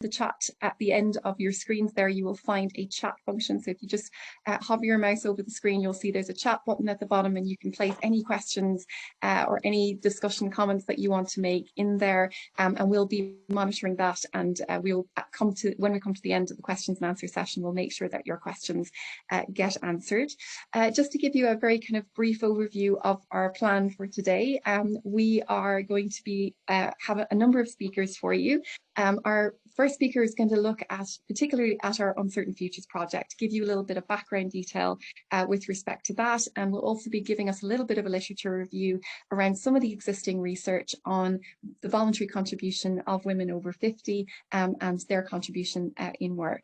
the chat at the end of your screens there, you will find a chat function. So if you just hover your mouse over the screen, you'll see there's a chat button at the bottom, and you can place any questions or any discussion comments that you want to make in there, and we'll be monitoring that, and we'll come to, when we come to the end of the questions and answer session, we'll make sure that your questions get answered. Just to give you a very kind of brief overview of our plan for today, we are going to be have a number of speakers for you. Our first speaker is going to look at particularly at our Uncertain Futures project, give you a little bit of background detail with respect to that, and will also be giving us a little bit of a literature review around some of the existing research on the voluntary contribution of women over 50 and their contribution in work.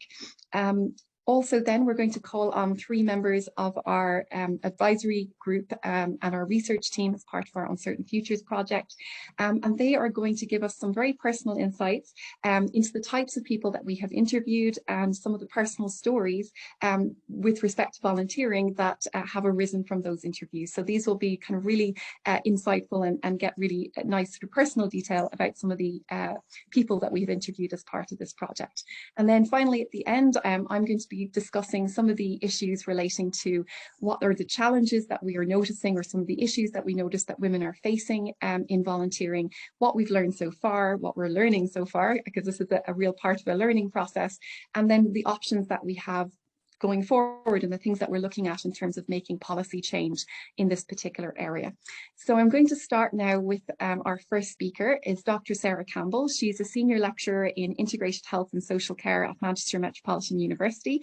Also, then we're going to call on 3 members of our advisory group and our research team as part of our Uncertain Futures project. And they are going to give us some very personal insights into the types of people that we have interviewed and some of the personal stories with respect to volunteering that have arisen from those interviews. So these will be kind of really insightful and get really nice sort of personal detail about some of the people that we've interviewed as part of this project. And then finally, at the end, I'm going to be discussing some of the issues relating to what are the challenges that we are noticing, or some of the issues that we notice that women are facing in volunteering, what we've learned so far, what we're learning so far, because this is a real part of a learning process, and then the options that we have going forward and the things that we're looking at in terms of making policy change in this particular area. So I'm going to start now with our first speaker is Dr. Sarah Campbell. She's a senior lecturer in integrated health and social care at Manchester Metropolitan University.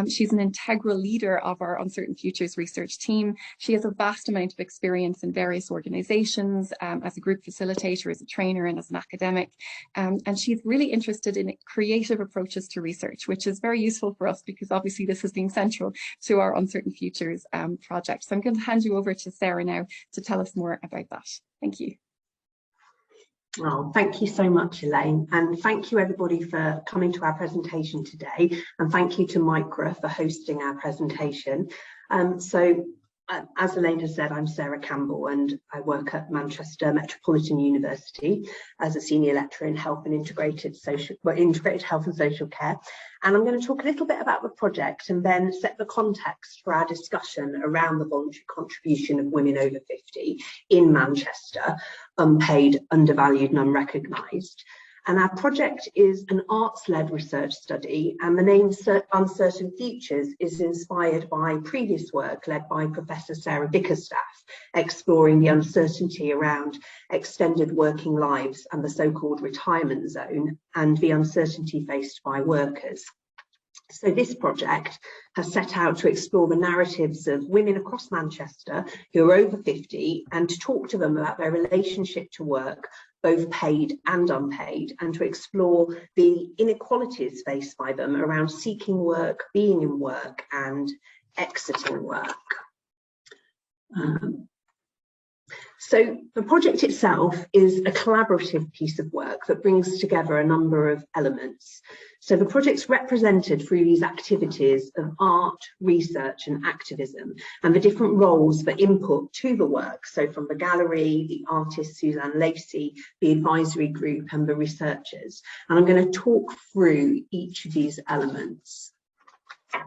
She's an integral leader of our Uncertain Futures research team. She has a vast amount of experience in various organisations as a group facilitator, as a trainer and as an academic. And she's really interested in creative approaches to research, which is very useful for us because obviously this has been central to our Uncertain Futures project. So I'm going to hand you over to Sarah now to tell us more about that. Thank you. Oh, thank you so much, Elaine, and thank you everybody for coming to our presentation today, and thank you to MICRA for hosting our presentation. As Elaine has said, I'm Sarah Campbell and I work at Manchester Metropolitan University as a senior lecturer in health and integrated health and social care. And I'm going to talk a little bit about the project and then set the context for our discussion around the voluntary contribution of women over 50 in Manchester, unpaid, undervalued and unrecognised. And our project is an arts-led research study, and the name Uncertain Futures is inspired by previous work led by Professor Sarah Bickerstaff, exploring the uncertainty around extended working lives and the so-called retirement zone, and the uncertainty faced by workers. So this project has set out to explore the narratives of women across Manchester who are over 50 and to talk to them about their relationship to work, both paid and unpaid, and to explore the inequalities faced by them around seeking work, being in work and exiting work. So the project itself is a collaborative piece of work that brings together a number of elements. So the project's represented through these activities of art, research and activism, and the different roles for input to the work. So from the gallery, the artist Suzanne Lacey, the advisory group and the researchers. And I'm going to talk through each of these elements.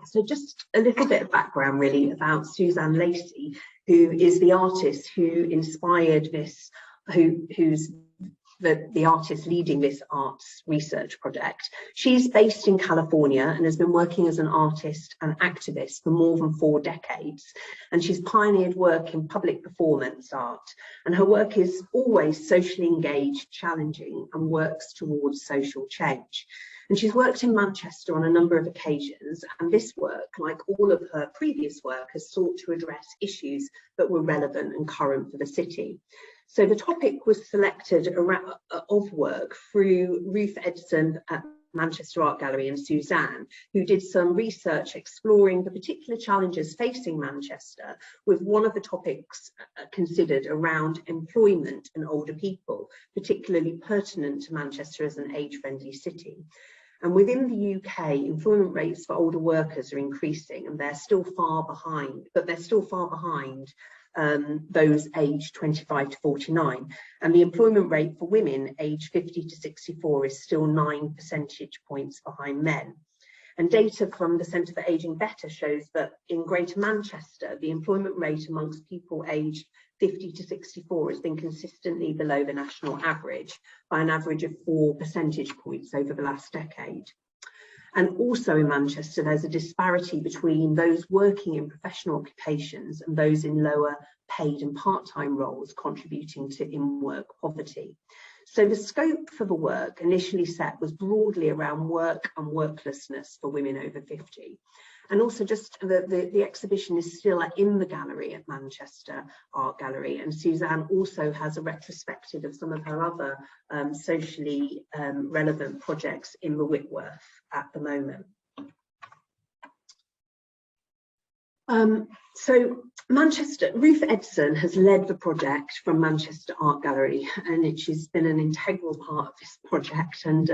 So just a little bit of background really about Suzanne Lacey, who is the artist who inspired this, who's the artist leading this arts research project. She's based in California and has been working as an artist and activist for more than 4 decades. And she's pioneered work in public performance art. And her work is always socially engaged, challenging, and works towards social change. And she's worked in Manchester on a number of occasions, and this work, like all of her previous work, has sought to address issues that were relevant and current for the city. So the topic was selected of work through Ruth Edson at Manchester Art Gallery and Suzanne, who did some research exploring the particular challenges facing Manchester, with one of the topics considered around employment and older people, particularly pertinent to Manchester as an age-friendly city. And within the UK, employment rates for older workers are increasing, and they're still far behind, those aged 25 to 49, and the employment rate for women aged 50 to 64 is still 9 percentage points behind men. And data from the Centre for Ageing Better shows that in Greater Manchester, the employment rate amongst people aged 50 to 64 has been consistently below the national average by an average of 4 percentage points over the last decade. And also in Manchester, there's a disparity between those working in professional occupations and those in lower paid and part-time roles, contributing to in-work poverty. So the scope for the work initially set was broadly around work and worklessness for women over 50. And also just the exhibition is still in the gallery at Manchester Art Gallery, and Suzanne also has a retrospective of some of her other socially relevant projects in the Whitworth at the moment. So Manchester, Ruth Edson has led the project from Manchester Art Gallery, and she's been an integral part of this project. And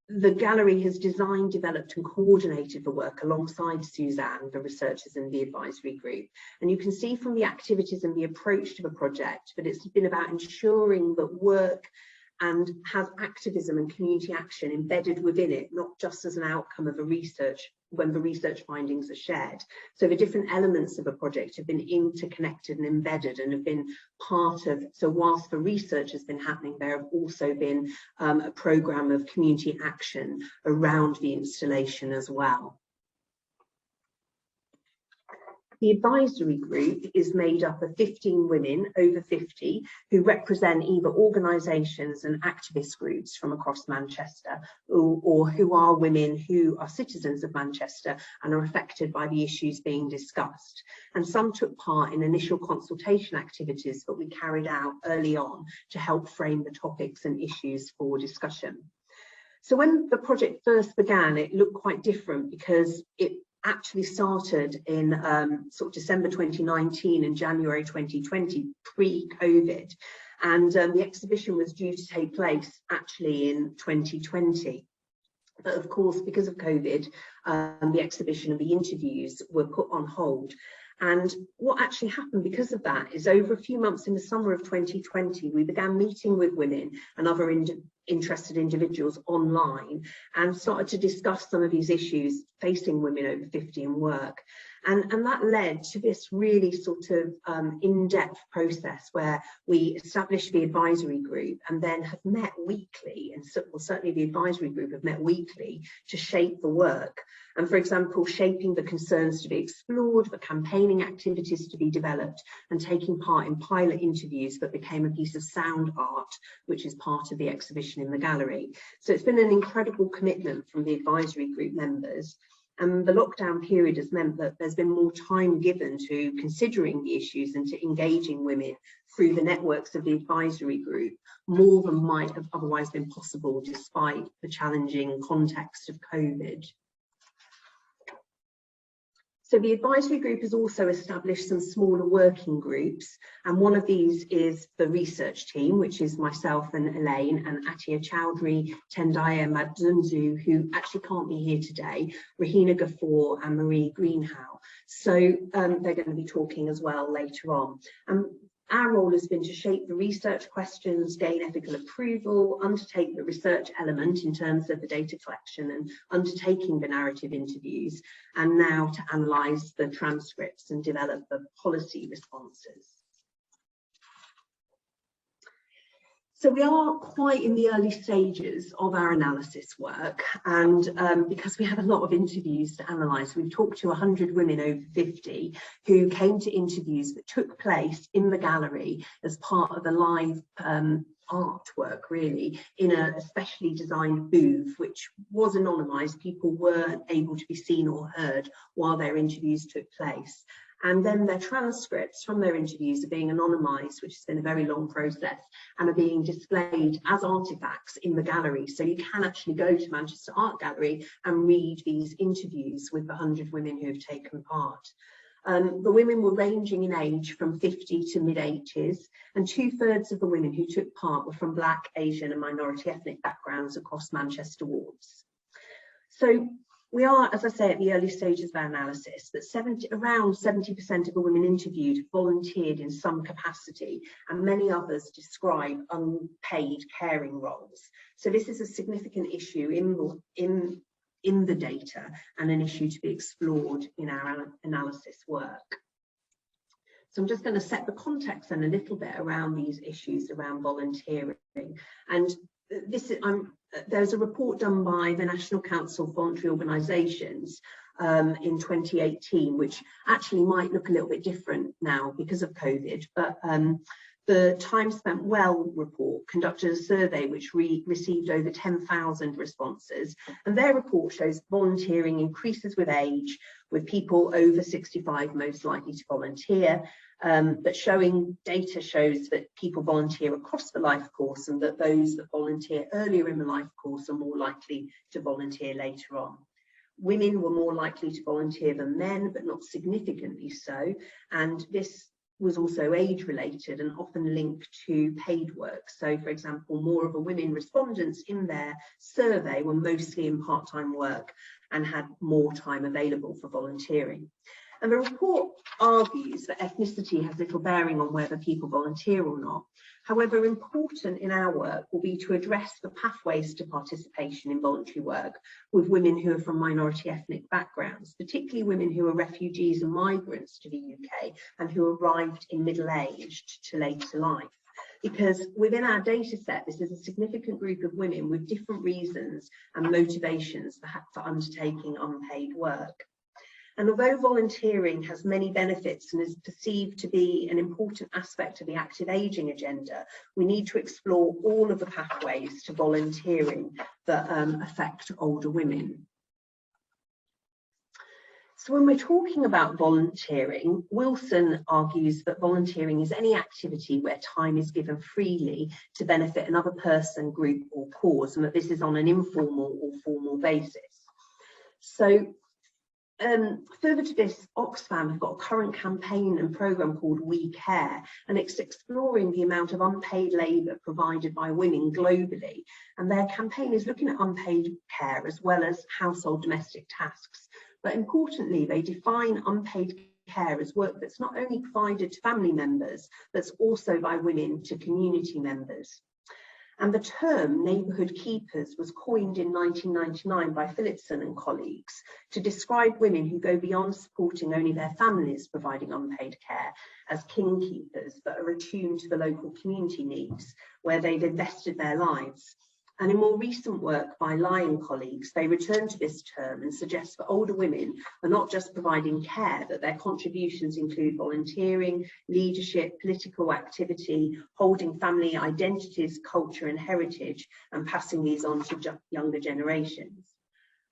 the gallery has designed, developed and coordinated the work alongside Suzanne, the researchers in the advisory group. And you can see from the activities and the approach to the project that it's been about ensuring that work and has activism and community action embedded within it, not just as an outcome of a research when the research findings are shared. So the different elements of a project have been interconnected and embedded and have been part of, so whilst the research has been happening, there have also been a programme of community action around the installation as well. The advisory group is made up of 15 women over 50 who represent either organisations and activist groups from across Manchester, or who are women who are citizens of Manchester and are affected by the issues being discussed. And some took part in initial consultation activities that we carried out early on to help frame the topics and issues for discussion. So when the project first began, it looked quite different because it actually started in sort of December 2019 and January 2020, pre-COVID, and the exhibition was due to take place actually in 2020. But of course, because of COVID, the exhibition and the interviews were put on hold. And what actually happened because of that is over a few months in the summer of 2020, we began meeting with women and other interested individuals online and started to discuss some of these issues facing women over 50 in work. And that led to this really sort of in-depth process where we established the advisory group and then have met weekly, and certainly the advisory group have met weekly to shape the work. And for example, shaping the concerns to be explored, the campaigning activities to be developed, and taking part in pilot interviews that became a piece of sound art, which is part of the exhibition in the gallery. So it's been an incredible commitment from the advisory group members. And the lockdown period has meant that there's been more time given to considering the issues and to engaging women through the networks of the advisory group, more than might have otherwise been possible despite the challenging context of COVID. So the advisory group has also established some smaller working groups, and one of these is the research team, which is myself and Elaine and Atia Chowdhury, Tendaya Madzunzu, who actually can't be here today, Rahina Ghaffur and Marie Greenhow. So they're going to be talking as well later on. Our role has been to shape the research questions, gain ethical approval, undertake the research element in terms of the data collection and undertaking the narrative interviews, and now to analyse the transcripts and develop the policy responses. So we are quite in the early stages of our analysis work, and because we have a lot of interviews to analyse, we've talked to 100 women over 50 who came to interviews that took place in the gallery as part of a live artwork, really, in a specially designed booth, which was anonymised. People weren't able to be seen or heard while their interviews took place. And then their transcripts from their interviews are being anonymised, which has been a very long process, and are being displayed as artefacts in the gallery. So you can actually go to Manchester Art Gallery and read these interviews with the 100 women who have taken part. The women were ranging in age from 50 to mid-80s, and 2/3 of the women who took part were from Black, Asian and minority ethnic backgrounds across Manchester wards. So We are, as I say, at the early stages of our analysis, but around 70% of the women interviewed volunteered in some capacity, and many others describe unpaid caring roles. So this is a significant issue in the data and an issue to be explored in our analysis work. So I'm just going to set the context then a little bit around these issues around volunteering. And there's a report done by the National Council of Voluntary Organisations in 2018, which actually might look a little bit different now because of COVID, but the Time Spent Well report conducted a survey which received over 10,000 responses, and their report shows volunteering increases with age, with people over 65 most likely to volunteer, but data shows that people volunteer across the life course, and that those that volunteer earlier in the life course are more likely to volunteer later on. Women were more likely to volunteer than men, but not significantly so, and this was also age related and often linked to paid work. So, for example, more of the women respondents in their survey were mostly in part-time work and had more time available for volunteering. And the report argues that ethnicity has little bearing on whether people volunteer or not. However, important in our work will be to address the pathways to participation in voluntary work with women who are from minority ethnic backgrounds, particularly women who are refugees and migrants to the UK and who arrived in middle-aged to later life. Because within our data set, this is a significant group of women with different reasons and motivations for undertaking unpaid work. And although volunteering has many benefits and is perceived to be an important aspect of the active ageing agenda, we need to explore all of the pathways to volunteering that affect older women. So when we're talking about volunteering, Wilson argues that volunteering is any activity where time is given freely to benefit another person, group or cause, and that this is on an informal or formal basis. So further to this, Oxfam have got a current campaign and programme called We Care, and it's exploring the amount of unpaid labour provided by women globally. And their campaign is looking at unpaid care as well as household domestic tasks. But importantly, they define unpaid care as work that's not only provided to family members, but also by women to community members. And the term neighbourhood keepers was coined in 1999 by Phillipson and colleagues to describe women who go beyond supporting only their families providing unpaid care as king keepers, but are attuned to the local community needs where they've invested their lives. And in more recent work by Lai and colleagues, they return to this term and suggest that older women are not just providing care, that their contributions include volunteering, leadership, political activity, holding family identities, culture and heritage, and passing these on to younger generations.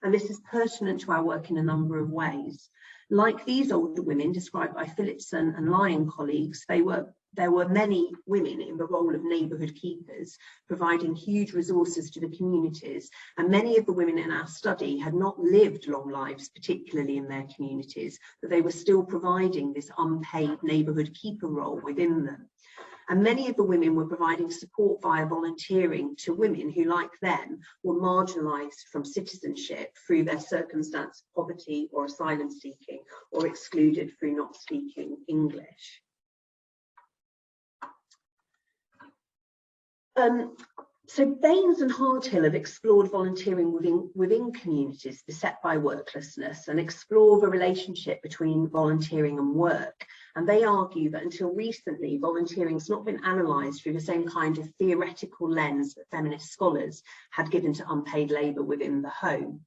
And this is pertinent to our work in a number of ways. Like these older women described by Phillipson and Lai and colleagues, there were many women in the role of neighbourhood keepers, providing huge resources to the communities, and many of the women in our study had not lived long lives, particularly in their communities, but they were still providing this unpaid neighbourhood keeper role within them. And many of the women were providing support via volunteering to women who, like them, were marginalised from citizenship through their circumstance of poverty or asylum seeking, or excluded through not speaking English. So Baines and Hardhill have explored volunteering within communities beset by worklessness and explore the relationship between volunteering and work. And they argue that until recently, volunteering has not been analysed through the same kind of theoretical lens that feminist scholars had given to unpaid labour within the home.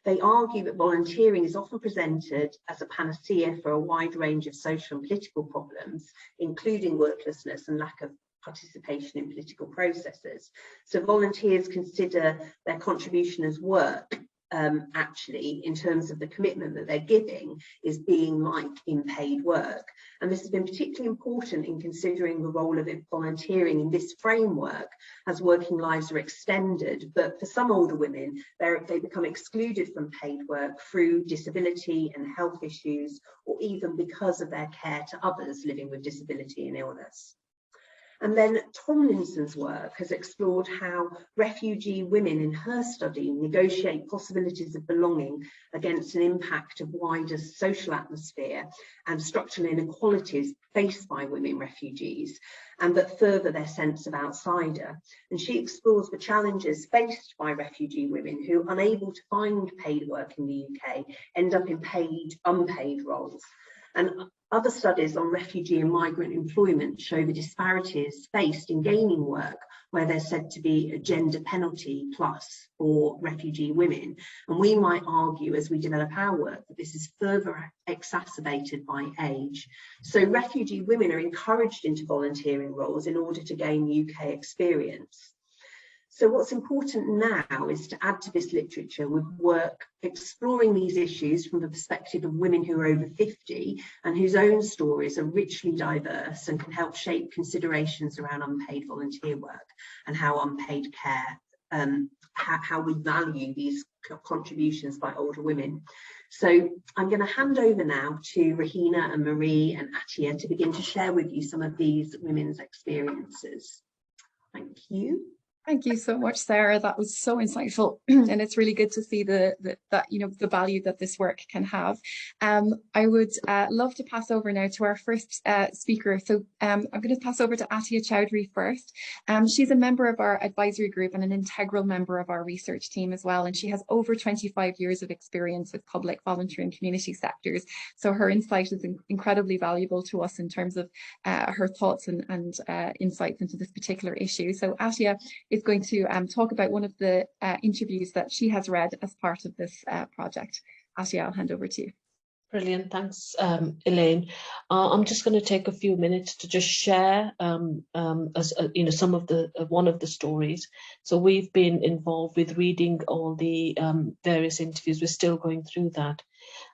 They argue that volunteering is often presented as a panacea for a wide range of social and political problems, including worklessness and lack of participation in political processes. So volunteers consider their contribution as work, actually, in terms of the commitment that they're giving, is being like in paid work. And this has been particularly important in considering the role of volunteering in this framework as working lives are extended. But for some older women, they become excluded from paid work through disability and health issues, or even because of their care to others living with disability and illness. And then Tomlinson's work has explored how refugee women in her study negotiate possibilities of belonging against an impact of wider social atmosphere and structural inequalities faced by women refugees, and that further their sense of outsider. And she explores the challenges faced by refugee women who, unable to find paid work in the UK, end up in unpaid roles. And other studies on refugee and migrant employment show the disparities faced in gaining work, where there's said to be a gender penalty plus for refugee women. And we might argue, as we develop our work, that this is further exacerbated by age. So refugee women are encouraged into volunteering roles in order to gain UK experience. So what's important now is to add to this literature with work exploring these issues from the perspective of women who are over 50 and whose own stories are richly diverse and can help shape considerations around unpaid volunteer work and how unpaid care, how we value these contributions by older women. So I'm going to hand over now to Rahina and Marie and Atia to begin to share with you some of these women's experiences. Thank you. Thank you so much, Sarah. That was so insightful, and it's really good to see that the value that this work can have. I would love to pass over now to our first speaker. So I'm going to pass over to Atia Chowdhury first. She's a member of our advisory group and an integral member of our research team as well, and she has over 25 years of experience with public, voluntary, and community sectors. So her insight is incredibly valuable to us in terms of her thoughts and insights into this particular issue. So Atia is going to talk about one of the interviews that she has read as part of this project. Atia, I'll hand over to you. Brilliant, thanks, Elaine. I'm just going to take a few minutes to just share, some of one of the stories. So we've been involved with reading all the various interviews. We're still going through that,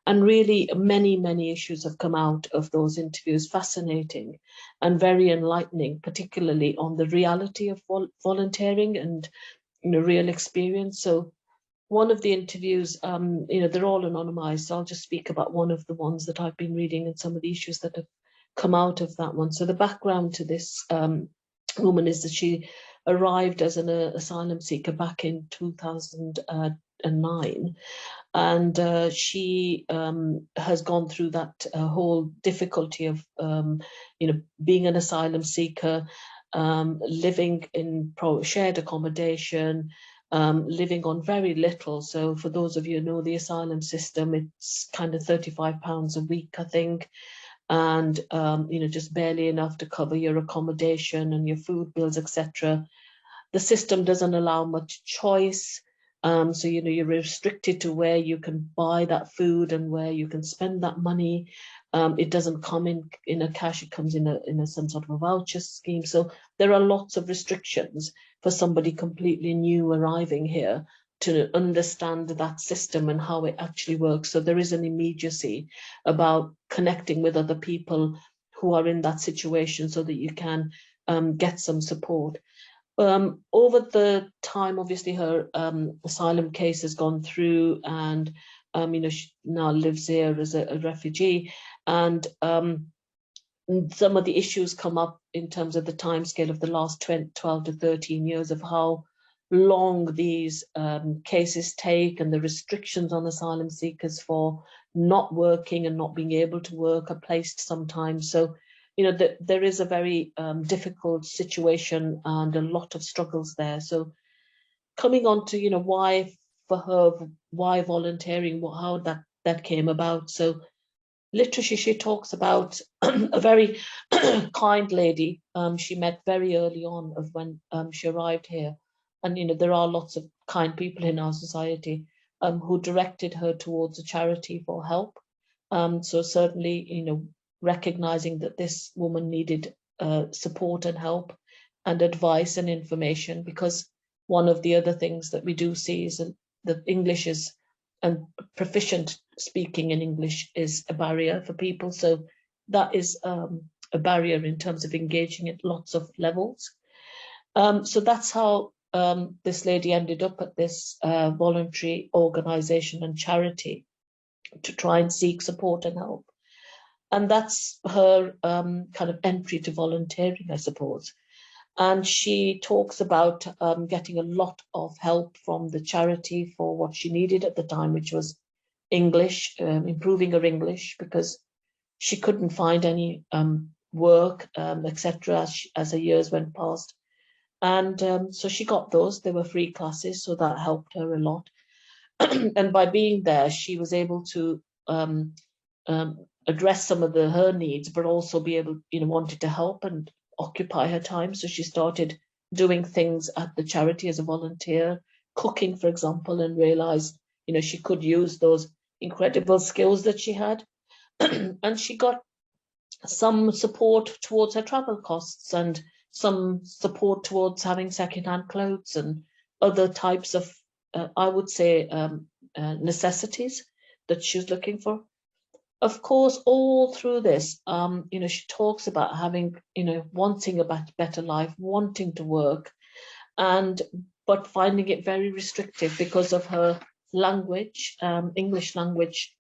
and really many issues have come out of those interviews. Fascinating and very enlightening, particularly on the reality of volunteering and real experience. So one of the interviews, they're all anonymized, so I'll just speak about one of the ones that I've been reading and some of the issues that have come out of that one. So the background to this woman is that she arrived as an asylum seeker back in 2009, and she has gone through that whole difficulty of being an asylum seeker, living in shared accommodation, living on very little. So for those of you who know the asylum system, it's kind of £35 a week, I think, and just barely enough to cover your accommodation and your food bills, etc. The system doesn't allow much choice, so you're restricted to where you can buy that food and where you can spend that money. It doesn't come in a cash, it comes in some sort of a voucher scheme. So there are lots of restrictions for somebody completely new arriving here to understand that system and how it actually works. So there is an immediacy about connecting with other people who are in that situation so that you can get some support. Over the time, obviously, her asylum case has gone through, and she now lives here as a refugee, and some of the issues come up in terms of the timescale of the last 12 to 13 years of how long these cases take, and the restrictions on asylum seekers for not working and not being able to work are placed sometimes. So there is a very difficult situation and a lot of struggles there. So coming on to why for her, why volunteering, how that came about. So literature, she talks about a very kind lady she met very early on of when she arrived here, and there are lots of kind people in our society who directed her towards a charity for help. So certainly recognizing that this woman needed support and help and advice and information, because one of the other things that we do see is that English is, and proficient speaking in English is a barrier for people. So that is a barrier in terms of engaging at lots of levels. So that's how this lady ended up at this voluntary organization and charity to try and seek support and help. And that's her kind of entry to volunteering, I suppose. And she talks about getting a lot of help from the charity for what she needed at the time, which was English, improving her English, because she couldn't find any work, etc., as the years went past. And so she got those. They were free classes, so that helped her a lot. And by being there, she was able to address some of her needs, but also be able, wanted to help and occupy her time. So she started doing things at the charity as a volunteer, cooking, for example, and realized, she could use those incredible skills that she had. And she got some support towards her travel costs and some support towards having secondhand clothes and other types of, I would say, necessities that she was looking for. Of course, all through this, she talks about having, wanting a better life, wanting to work, but finding it very restrictive because of her language, English language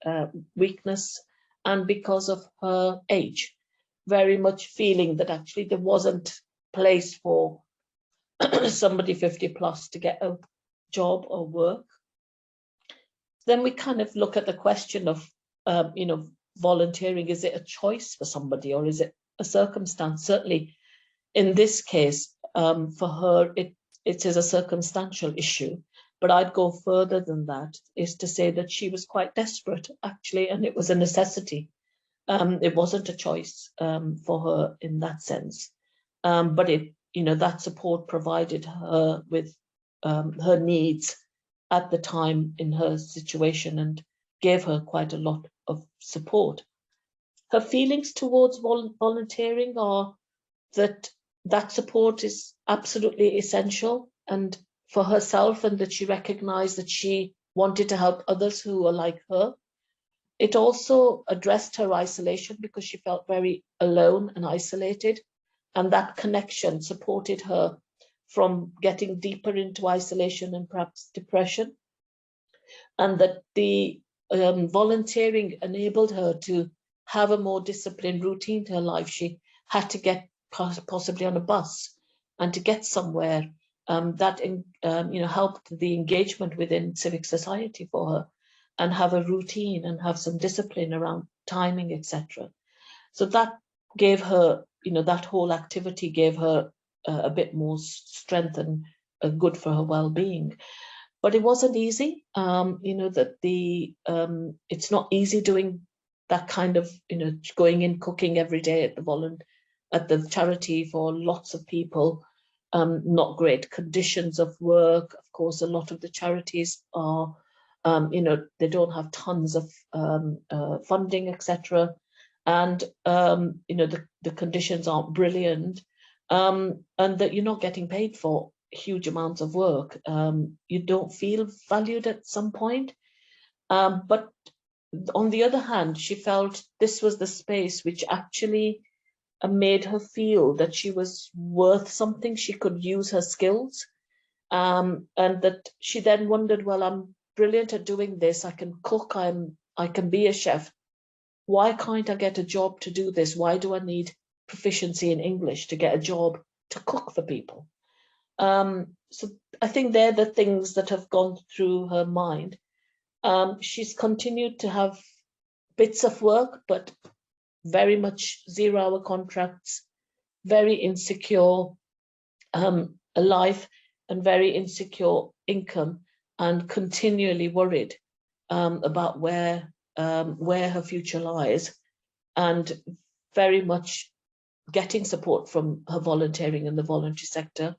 weakness, and because of her age, very much feeling that actually there wasn't place for somebody 50 plus to get a job or work. Then we kind of look at the question of, volunteering. Is it a choice for somebody or is it a circumstance? Certainly in this case, for her, it is a circumstantial issue. But I'd go further than that, is to say that she was quite desperate, actually, and it was a necessity. It wasn't a choice for her in that sense. But that support provided her with her needs at the time in her situation and gave her quite a lot of support. Her feelings towards volunteering are that support is absolutely essential and for herself, and that she recognized that she wanted to help others who are like her. It also addressed her isolation because she felt very alone and isolated, and that connection supported her from getting deeper into isolation and perhaps depression. And that the volunteering enabled her to have a more disciplined routine to her life. She had to get possibly on a bus and to get somewhere. That helped the engagement within civic society for her, and have a routine and have some discipline around timing, etc. So that gave her, that whole activity gave her a bit more strength and good for her well-being. But it wasn't easy, it's not easy doing that kind of, going in, cooking every day at the charity for lots of people, not great conditions of work. Of course, a lot of the charities are, they don't have tons of funding, etc. And, the conditions aren't brilliant, and that you're not getting paid for huge amounts of work. You don't feel valued at some point. But on the other hand, she felt this was the space which actually made her feel that she was worth something. She could use her skills. And that she then wondered, well, I'm brilliant at doing this. I can cook, I can be a chef. Why can't I get a job to do this? Why do I need proficiency in English to get a job to cook for people? So I think they're the things that have gone through her mind. She's continued to have bits of work, but very much 0-hour contracts, very insecure life, and very insecure income, and continually worried about where her future lies, and very much getting support from her volunteering in the voluntary sector,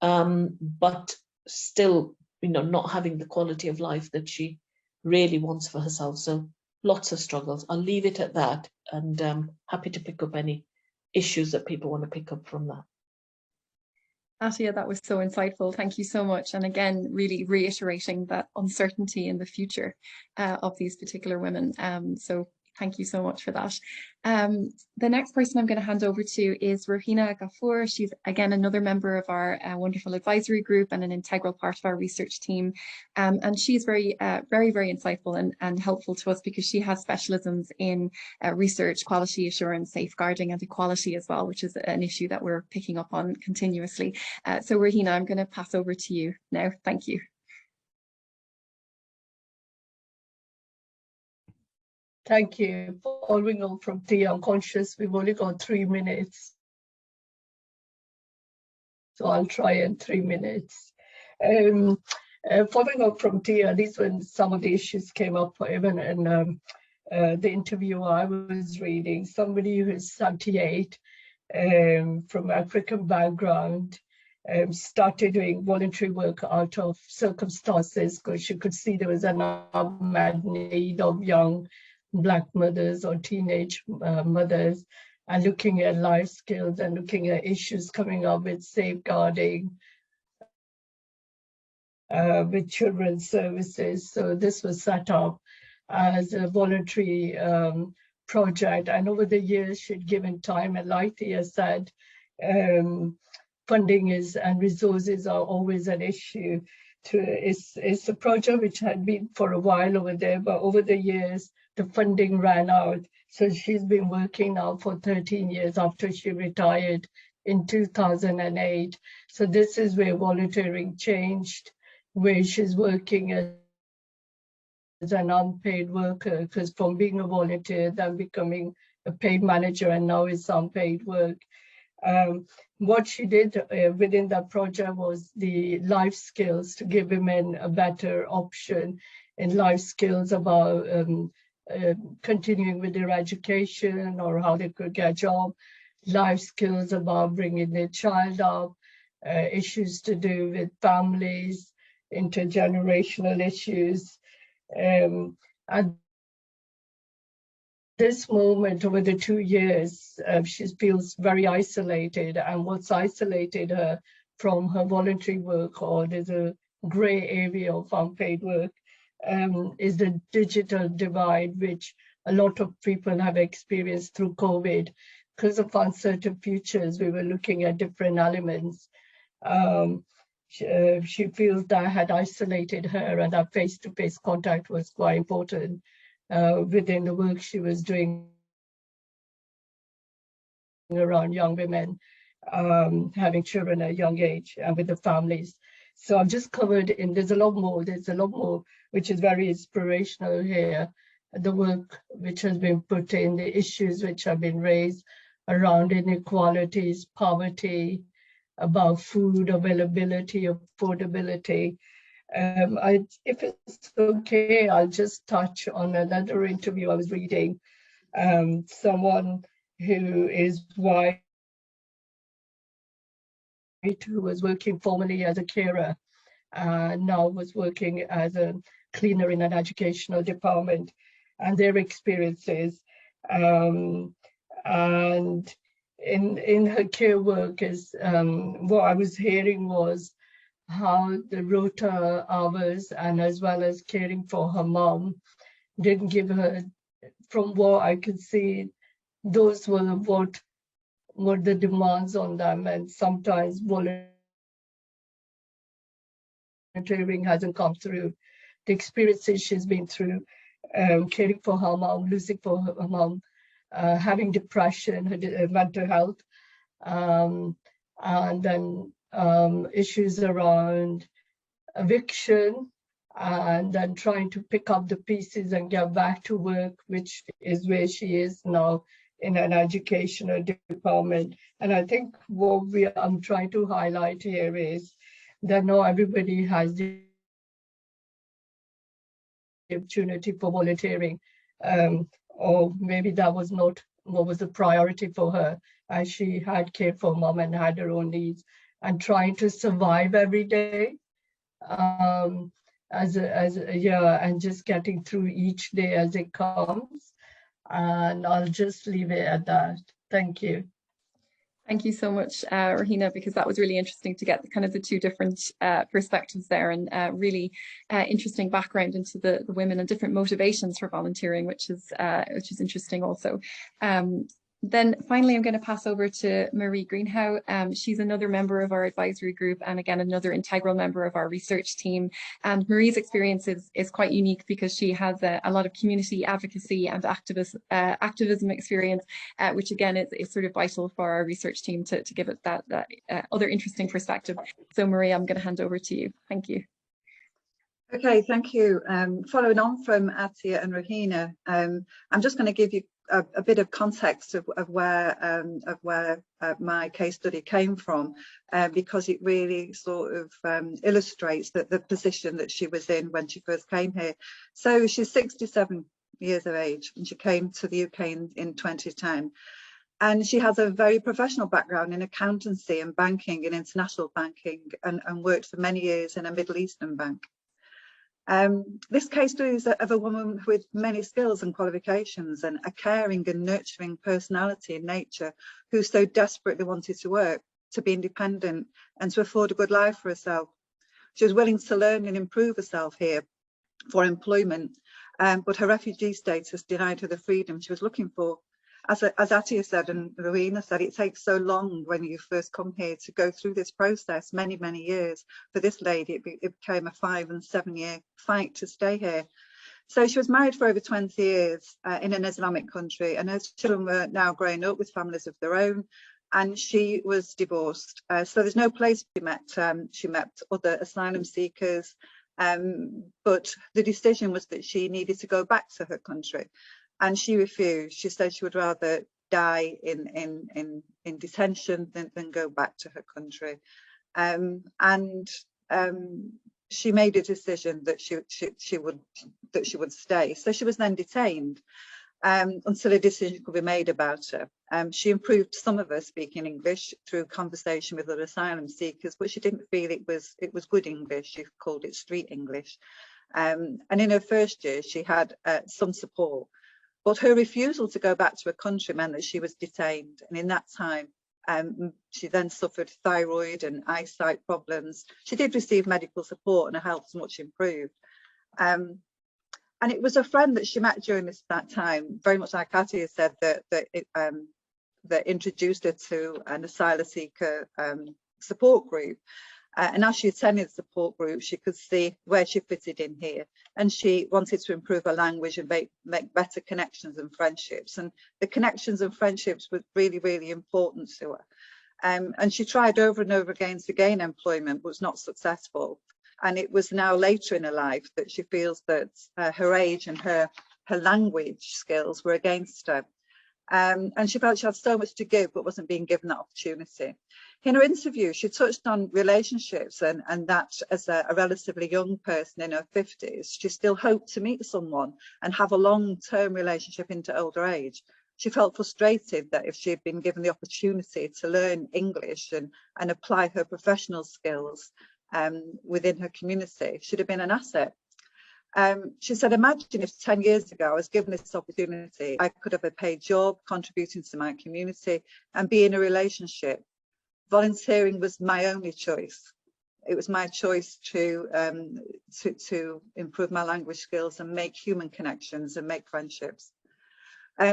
but still, not having the quality of life that she really wants for herself. So lots of struggles. I'll leave it at that, and happy to pick up any issues that people want to pick up from that. Atia, that was so insightful. Thank you so much. And again, really reiterating that uncertainty in the future of these particular women. So Thank you so much for that. The next person I'm going to hand over to is Rohina Ghafoor. She's again another member of our wonderful advisory group and an integral part of our research team. And she's very insightful and helpful to us because she has specialisms in research, quality assurance, safeguarding and equality as well, which is an issue that we're picking up on continuously. So Rohina, I'm going to pass over to you now. Thank you. Thank you. Following on from Tia, I'm conscious we've only got 3 minutes. So I'll try in 3 minutes. Following up from Tia, these when some of the issues came up even in the interview I was reading. Somebody who is 78 from African background started doing voluntary work out of circumstances because she could see there was an unmet need of young Black mothers or teenage mothers, and looking at life skills and looking at issues coming up with safeguarding, with children's services. So this was set up as a voluntary project. And over the years, she'd given time, and like Tia said, funding and resources are always an issue. It's a project which had been for a while over there, but over the years, the funding ran out. So she's been working now for 13 years after she retired in 2008. So this is where volunteering changed, where she's working as an unpaid worker, because from being a volunteer, then becoming a paid manager, and now it's unpaid work. What she did within that project was the life skills to give women a better option in life skills about continuing with their education or how they could get a job, life skills about bringing their child up, issues to do with families, intergenerational issues. At this moment, over the 2 years, she feels very isolated, and what's isolated her from her voluntary work, or there's a gray area of unpaid work, is the digital divide, which a lot of people have experienced through COVID. Because of uncertain futures, we were looking at different elements. She feels that had isolated her, and that face-to-face contact was quite important within the work she was doing around young women, having children at a young age, and with the families. So I've just covered there's a lot more, which is very inspirational here. The work which has been put in, the issues which have been raised around inequalities, poverty, about food availability, affordability. If it's okay, I'll just touch on another interview I was reading. Someone who is white, who was working formerly as a carer, now was working as a cleaner in an educational department, and their experiences. And in her care work is what I was hearing was how the rota hours and as well as caring for her mom didn't give her, from what I could see, those were what were the demands on them, and sometimes volunteering hasn't come through. The experiences she's been through, caring for her mom, losing for her mom, having depression, her mental health, and then issues around eviction, and then trying to pick up the pieces and get back to work, which is where she is now in an educational department. And I think what I'm trying to highlight here is that not everybody has the opportunity for volunteering, or maybe that was not what was the priority for her, as she had cared for mom and had her own needs, and trying to survive every day, and just getting through each day as it comes. And I'll just leave it at that. Thank you. Thank you so much, Rahina, because that was really interesting to get kind of the two different perspectives there, and really interesting background into the women and different motivations for volunteering, which is interesting also. Then finally, I'm going to pass over to Marie Greenhow. She's another member of our advisory group, and again, another integral member of our research team. And Marie's experience is quite unique because she has a lot of community advocacy and activism experience, which again is sort of vital for our research team to give it that other interesting perspective. So Marie, I'm going to hand over to you. Thank you. Okay, thank you. Following on from Atia and Rahina, I'm just going to give you a bit of context of where my case study came from, because it really sort of illustrates the position that she was in when she first came here. So she's 67 years of age, and she came to the UK in 2010. And she has a very professional background in accountancy and banking and international banking, and worked for many years in a Middle Eastern bank. This case study is of a woman with many skills and qualifications, and a caring and nurturing personality and nature, who so desperately wanted to work, to be independent, and to afford a good life for herself. She was willing to learn and improve herself here for employment, but her refugee status denied her the freedom she was looking for. As Atia said and Rowena said, it takes so long when you first come here to go through this process, many years. For this lady, it became a 5 and 7 year fight to stay here. So she was married for over 20 years in an Islamic country, and her children were now growing up with families of their own, and she was divorced. So there's no place she met other asylum seekers, but the decision was that she needed to go back to her country. And she refused. She said she would rather die in detention than go back to her country. She made a decision that she would stay. So she was then detained until a decision could be made about her. She improved some of her speaking English through conversation with other asylum seekers, but she didn't feel it was good English. She called it street English. And in her first year, she had some support. But her refusal to go back to her country meant that she was detained. And in that time, she then suffered thyroid and eyesight problems. She did receive medical support, and her health was much improved. And it was a friend that she met during that time, very much like Atia said, that introduced her to an asylum seeker support group. And as she attended the support group, she could see where she fitted in here, and she wanted to improve her language and make better connections and friendships. And the connections and friendships were really important to her. And she tried over and over again to gain employment, but was not successful. And it was now later in her life that she feels that her age and her language skills were against her. And she felt she had so much to give, but wasn't being given that opportunity. In her interview, she touched on relationships, and that as a relatively young person in her 50s, she still hoped to meet someone and have a long-term relationship into older age. She felt frustrated that if she had been given the opportunity to learn English and apply her professional skills within her community, she'd have been an asset. She said, imagine if 10 years ago I was given this opportunity, I could have a paid job, contributing to my community, and be in a relationship. Volunteering was my only choice. It was my choice to improve my language skills and make human connections and make friendships.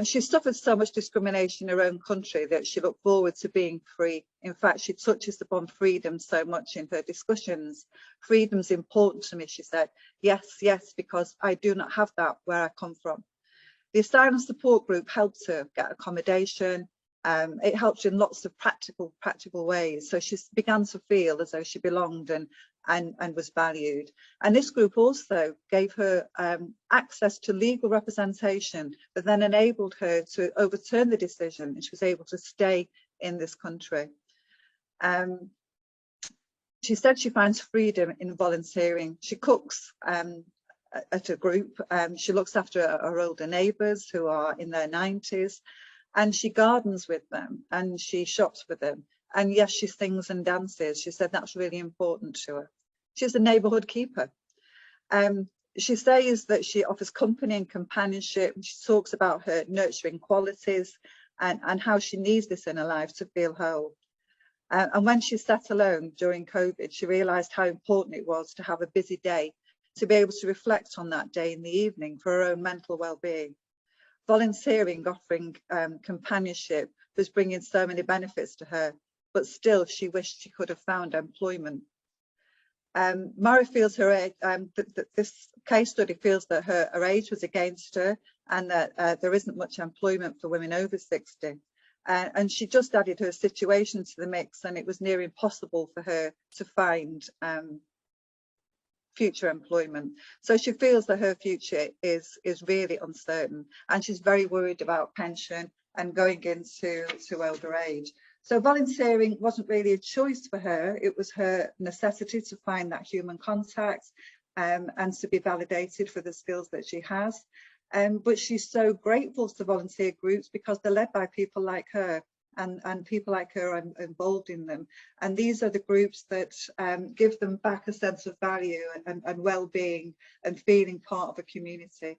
She suffered so much discrimination in her own country that she looked forward to being free. In fact, she touches upon freedom so much in her discussions. Freedom's important to me, she said. Yes, because I do not have that where I come from. The asylum support group helped her get accommodation. It helped her in lots of practical ways. So she began to feel as though she belonged and was valued. And this group also gave her access to legal representation that then enabled her to overturn the decision, and she was able to stay in this country. She said she finds freedom in volunteering. She cooks at a group. She looks after her older neighbours who are in their 90s. And she gardens with them, and she shops with them. And yes, she sings and dances. She said that's really important to her. She's a neighbourhood keeper. She says that she offers company and companionship. She talks about her nurturing qualities, and how she needs this in her life to feel whole. And when she sat alone during COVID, she realised how important it was to have a busy day, to be able to reflect on that day in the evening for her own mental well-being. Volunteering, offering companionship, was bringing so many benefits to her, but still she wished she could have found employment. Mara feels her age, this case study feels that her age was against her, and that there isn't much employment for women over 60. And she just added her situation to the mix, and it was near impossible for her to find future employment. So she feels that her future is really uncertain, and she's very worried about pension and going into older age. So volunteering wasn't really a choice for her, it was her necessity to find that human contact and to be validated for the skills that she has. But she's so grateful to volunteer groups because they're led by people like her, and people like her are involved in them. And these are the groups that give them back a sense of value and well-being and feeling part of a community.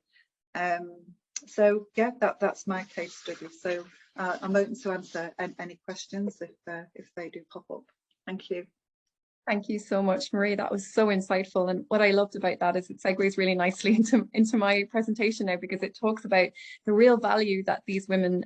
So yeah, that's my case study. So I'm open to answer any questions if they do pop up. Thank you. Thank you so much, Marie. That was so insightful. And what I loved about that is it segues really nicely into my presentation now, because it talks about the real value that these women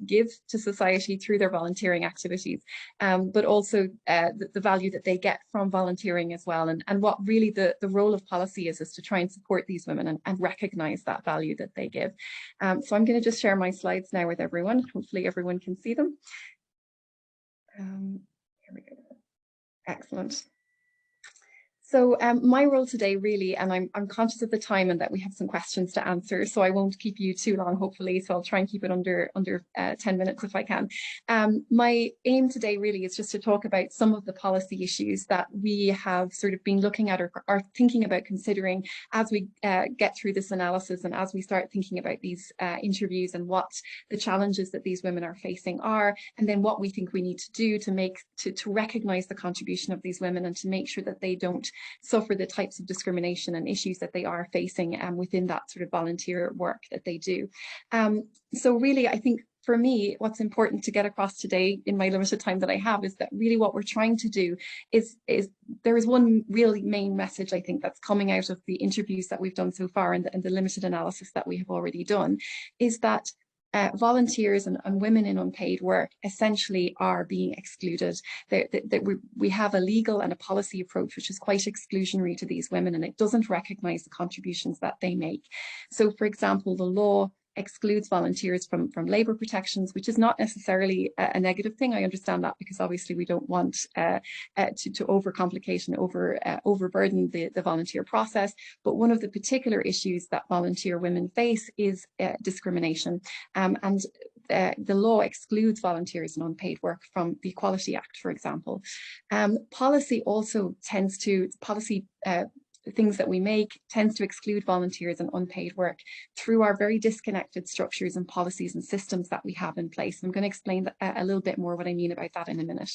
give to society through their volunteering activities, but also the value that they get from volunteering as well. And what really the role of policy is to try and support these women and recognise that value that they give. So I'm going to just share my slides now with everyone. Hopefully everyone can see them. Here we go. Excellent. So my role today really, and I'm conscious of the time and that we have some questions to answer, so I won't keep you too long, hopefully, so I'll try and keep it under 10 minutes if I can. My aim today really is just to talk about some of the policy issues that we have sort of been looking at or are thinking about considering as we get through this analysis and as we start thinking about these interviews and what the challenges that these women are facing are, and then what we think we need to do to recognise the contribution of these women and to make sure that they don't suffer the types of discrimination and issues that they are facing within that sort of volunteer work that they do. So really, I think for me, what's important to get across today in my limited time that I have is that really what we're trying to do is there is one really main message, I think, that's coming out of the interviews that we've done so far and the limited analysis that we have already done, is that volunteers and women in unpaid work essentially are being excluded. We have a legal and a policy approach which is quite exclusionary to these women, and it doesn't recognise the contributions that they make. So, for example, the law excludes volunteers from labour protections, which is not necessarily a negative thing. I understand that, because obviously we don't want to overcomplicate and overburden the volunteer process. But one of the particular issues that volunteer women face is discrimination. And the law excludes volunteers in unpaid work from the Equality Act, for example. Policy also tends to, things that we make tends to exclude volunteers and unpaid work through our very disconnected structures and policies and systems that we have in place. I'm going to explain a little bit more what I mean about that in a minute.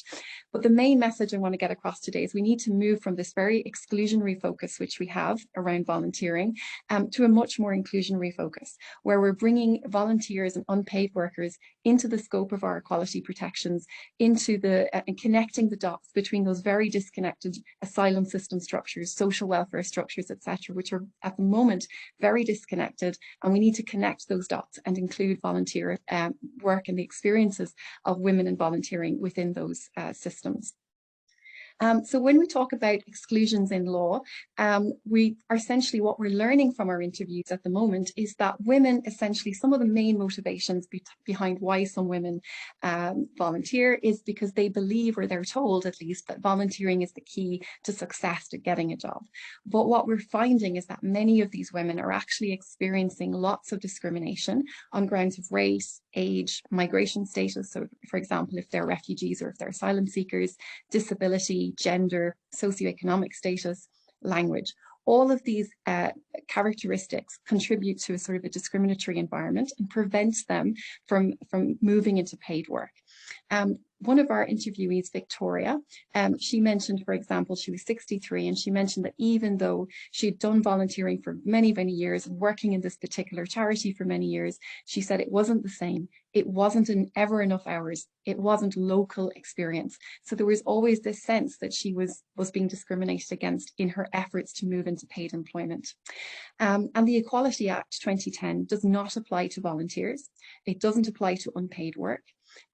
But the main message I want to get across today is we need to move from this very exclusionary focus which we have around volunteering to a much more inclusionary focus, where we're bringing volunteers and unpaid workers into the scope of our equality protections, into and connecting the dots between those very disconnected asylum system structures, social welfare structures, etc., which are at the moment very disconnected, and we need to connect those dots and include volunteer work and the experiences of women in volunteering within those systems. So when we talk about exclusions in law, we are essentially, what we're learning from our interviews at the moment is that women, essentially some of the main motivations behind why some women volunteer is because they believe, or they're told at least, that volunteering is the key to success, to getting a job. But what we're finding is that many of these women are actually experiencing lots of discrimination on grounds of race, age, migration status. So for example, if they're refugees or if they're asylum seekers, disability, gender, socioeconomic status, language. All of these characteristics contribute to a sort of a discriminatory environment and prevents them from moving into paid work. one of our interviewees, Victoria, she mentioned, for example, she was 63, and she mentioned that even though she'd done volunteering for many, many years and working in this particular charity for many years, she said it wasn't the same. It wasn't ever enough hours. It wasn't local experience. So there was always this sense that she was being discriminated against in her efforts to move into paid employment. And the Equality Act 2010 does not apply to volunteers. It doesn't apply to unpaid work,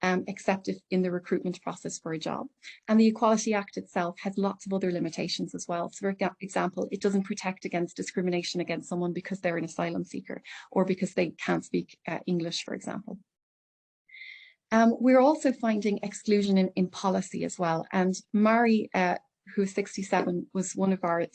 except if in the recruitment process for a job. And the Equality Act itself has lots of other limitations as well. So for example, it doesn't protect against discrimination against someone because they're an asylum seeker or because they can't speak English, for example. We're also finding exclusion in policy as well. And Mari, who's 67, was one of our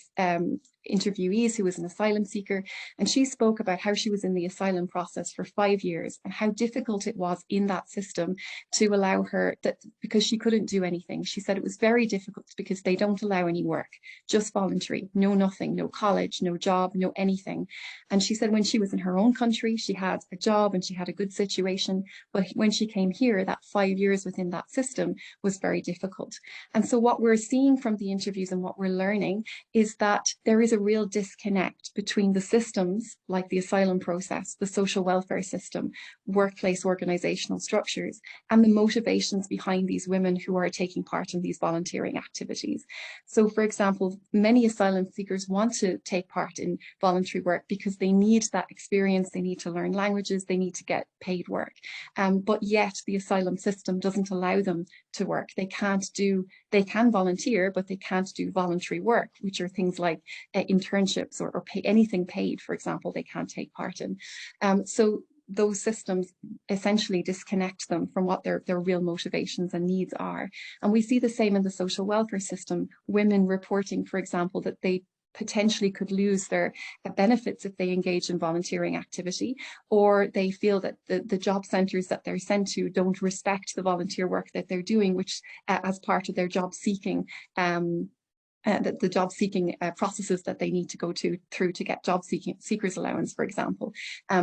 interviewees who was an asylum seeker, and she spoke about how she was in the asylum process for 5 years and how difficult it was in that system to allow her that, because she couldn't do anything. She said it was very difficult because they don't allow any work, just voluntary, no nothing, no college, no job, no anything. And she said when she was in her own country, she had a job and she had a good situation, but when she came here, that 5 years within that system was very difficult. And so what we're seeing from the interviews and what we're learning is that there is a real disconnect between the systems like the asylum process, the social welfare system, workplace organizational structures, and the motivations behind these women who are taking part in these volunteering activities. So for example, many asylum seekers want to take part in voluntary work because they need that experience, they need to learn languages, they need to get paid work. But yet the asylum system doesn't allow them to work. They can volunteer, but they can't do voluntary work, which are things like internships or pay anything paid, for example, they can't take part in. So those systems essentially disconnect them from what their real motivations and needs are. And we see the same in the social welfare system, women reporting, for example, that they potentially could lose their benefits if they engage in volunteering activity, or they feel that the job centres that they're sent to don't respect the volunteer work that they're doing, which as part of their job seeking the job seeking processes that they need to go through to get job seekers allowance, for example.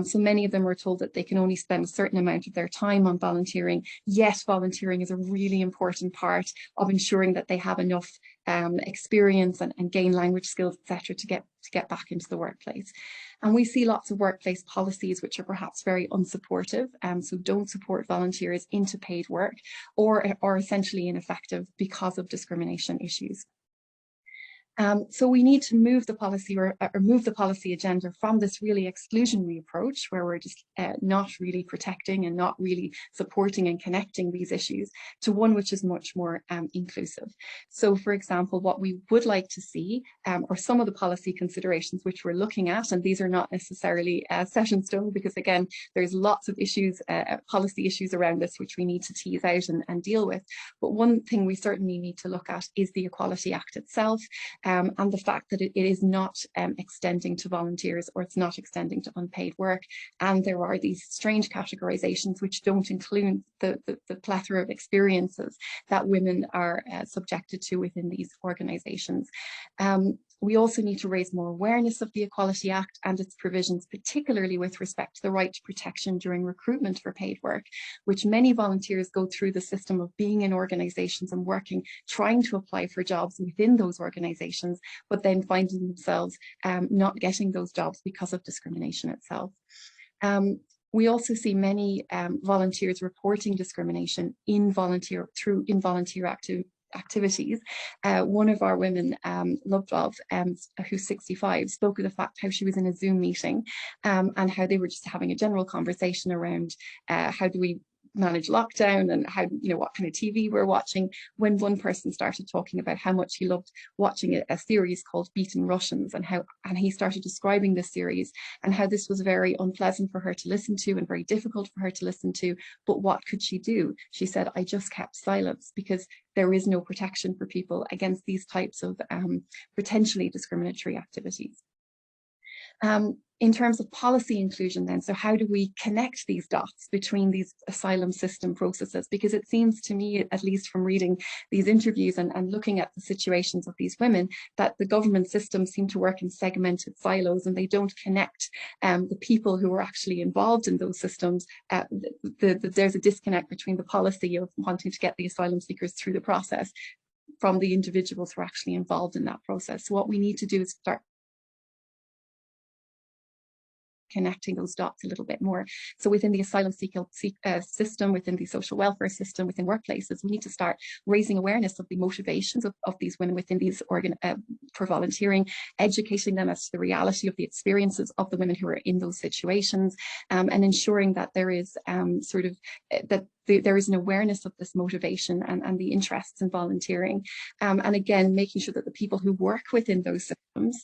So many of them are told that they can only spend a certain amount of their time on volunteering, yet volunteering is a really important part of ensuring that they have enough experience and gain language skills, etc., to get back into the workplace. And we see lots of workplace policies which are perhaps very unsupportive, so don't support volunteers into paid work, or are essentially ineffective because of discrimination issues. So we need to move the policy or move the policy agenda from this really exclusionary approach where we're just not really protecting and not really supporting and connecting these issues to one which is much more inclusive. So for example, what we would like to see or some of the policy considerations which we're looking at, and these are not necessarily set in stone because again, there's lots of issues, policy issues around this which we need to tease out and deal with. But one thing we certainly need to look at is the Equality Act itself. And the fact that it is not extending to volunteers or it's not extending to unpaid work. And there are these strange categorizations which don't include the plethora of experiences that women are subjected to within these organizations. We also need to raise more awareness of the Equality Act and its provisions, particularly with respect to the right to protection during recruitment for paid work, which many volunteers go through the system of being in organizations and working, trying to apply for jobs within those organizations, but then finding themselves not getting those jobs because of discrimination itself. We also see many volunteers reporting discrimination in involuntary activities. One of our women, Lovelove, who's 65, spoke of the fact how she was in a Zoom meeting and how they were just having a general conversation around how do we manage lockdown and how, what kind of TV we're watching, when one person started talking about how much he loved watching a series called Beaten Russians and he started describing this series and how this was very unpleasant for her to listen to and very difficult for her to listen to. But what could she do? She said, I just kept silence because there is no protection for people against these types of potentially discriminatory activities. In terms of policy inclusion then, so how do we connect these dots between these asylum system processes? Because it seems to me, at least from reading these interviews and looking at the situations of these women, that the government systems seem to work in segmented silos, and they don't connect the people who are actually involved in those systems. There's a disconnect between the policy of wanting to get the asylum seekers through the process from the individuals who are actually involved in that process. So what we need to do is start connecting those dots a little bit more. So within the asylum system, within the social welfare system, within workplaces, we need to start raising awareness of the motivations of these women within these for volunteering, educating them as to the reality of the experiences of the women who are in those situations, and ensuring that there is there is an awareness of this motivation and the interests in volunteering. And again, making sure that the people who work within those systems,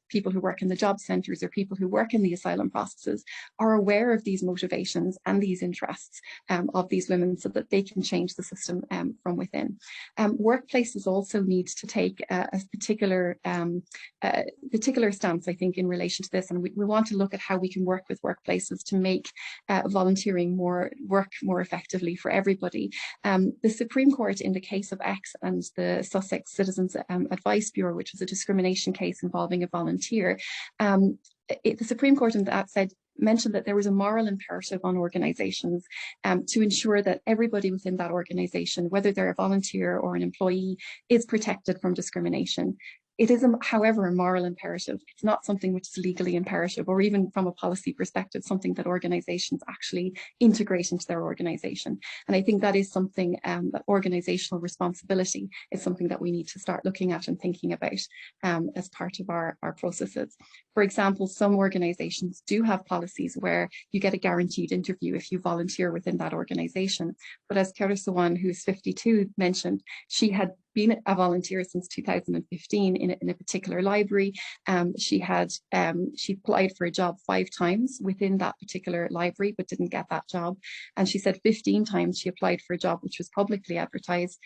people who work in the job centres or people who work in the asylum processes are aware of these motivations and these interests of these women, so that they can change the system from within. Workplaces also need to take a particular stance, I think, in relation to this, and we want to look at how we can work with workplaces to make volunteering work more effectively for everybody. The Supreme Court, in the case of X and the Sussex Citizens Advice Bureau, which was a discrimination case involving a volunteer, the Supreme Court in that mentioned that there was a moral imperative on organisations to ensure that everybody within that organisation, whether they're a volunteer or an employee, is protected from discrimination. It is, however, a moral imperative. It's not something which is legally imperative, or even from a policy perspective, something that organisations actually integrate into their organisation. And I think that is something that organisational responsibility is something that we need to start looking at and thinking about as part of our processes. For example, some organisations do have policies where you get a guaranteed interview if you volunteer within that organisation. But as Karasawan, who's 52, mentioned, she had been a volunteer since 2015 in a particular library. She applied for a job 5 times within that particular library, but didn't get that job. And she said 15 times she applied for a job which was publicly advertised.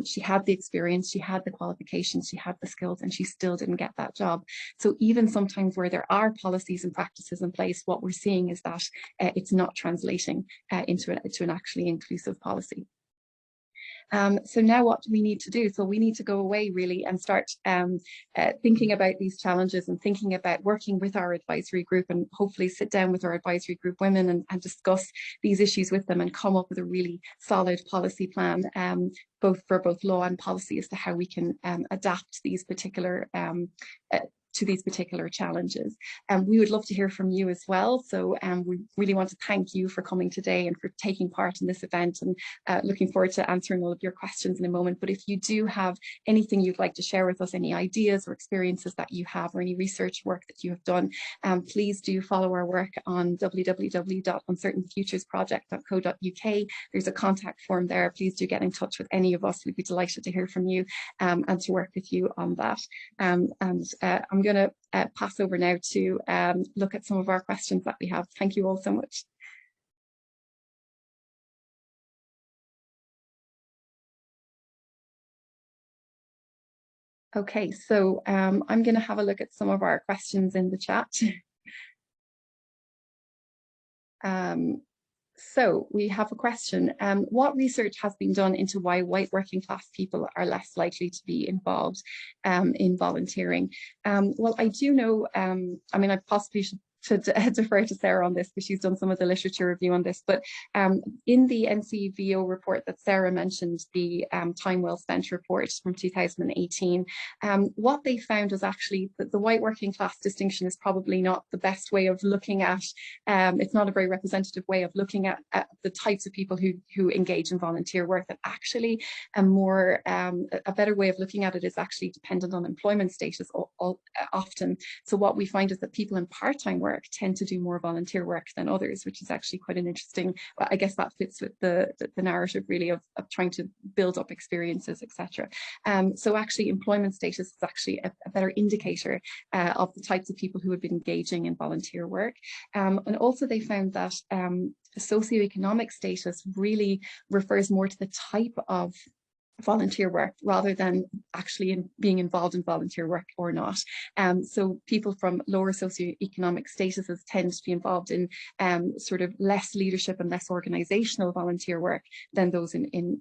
She had the experience, she had the qualifications, she had the skills, and she still didn't get that job. So even sometimes where there are policies and practices in place, what we're seeing is that it's not translating into an actually inclusive policy. So now what do we need to do? So we need to go away really and start thinking about these challenges and thinking about working with our advisory group, and hopefully sit down with our advisory group women and discuss these issues with them and come up with a really solid policy plan, both law and policy, as to how we can adapt these particular to these particular challenges. We would love to hear from you as well. So we really want to thank you for coming today and for taking part in this event, and looking forward to answering all of your questions in a moment. But if you do have anything you'd like to share with us, any ideas or experiences that you have, or any research work that you have done, please do follow our work on www.uncertainfuturesproject.co.uk. There's a contact form there. Please do get in touch with any of us. We'd be delighted to hear from you and to work with you on that. I'm going to pass over now to look at some of our questions that we have. Thank you all so much. Okay, so I'm going to have a look at some of our questions in the chat. So we have a question. What research has been done into why white working class people are less likely to be involved in volunteering? Well, I do know, I mean, I possibly should defer to Sarah on this, because she's done some of the literature review on this, but in the NCVO report that Sarah mentioned, the Time Well Spent report from 2018, what they found is actually that the white working class distinction is probably not the best way of looking at, it's not a very representative way of looking at the types of people who engage in volunteer work. That actually a better way of looking at it is actually dependent on employment status often. So what we find is that people in part-time work tend to do more volunteer work than others, which is actually quite an interesting, I guess that fits with the narrative really of trying to build up experiences, etc. So actually employment status is actually a better indicator of the types of people who have been engaging in volunteer work. And also they found that socioeconomic status really refers more to the type of volunteer work rather than actually being involved in volunteer work or not. So people from lower socioeconomic statuses tend to be involved in sort of less leadership and less organizational volunteer work than those in